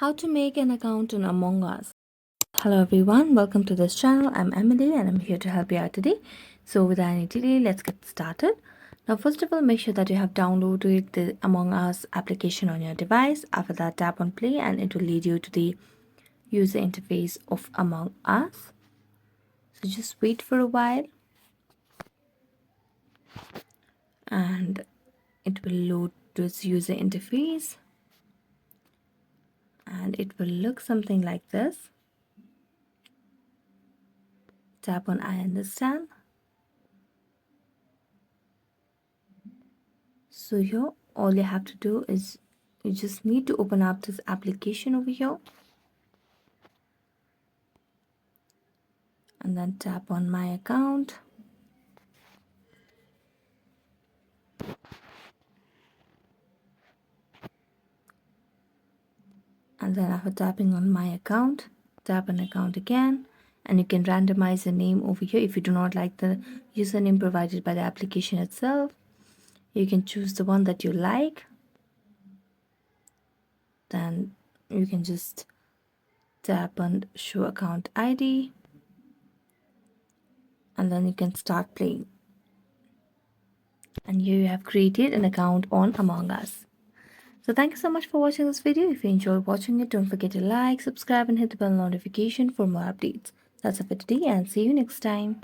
How to make an account in Among Us. Hello everyone, welcome to this channel. I'm Emily and I'm here to help you out today. So without any delay, let's get started. Now first of all, make sure that you have downloaded the Among Us application on your device. After that, tap on play and it will lead you to the user interface of Among Us. So just wait for a while and it will load this user interface and it will look something like this. Tap on I understand. So here all you have to do is you just need to open up this application over here and then tap on my account. And then after tapping on my account, tap on account again, and you can randomize the name over here. If you do not like the username provided by the application itself, you can choose the one that you like. Then you can just tap on show account ID and then you can start playing. And here you have created an account on Among Us. So thank you so much for watching this video. If you enjoyed watching it, don't forget to like, subscribe and hit the bell notification for more updates. That's it for today and see you next time.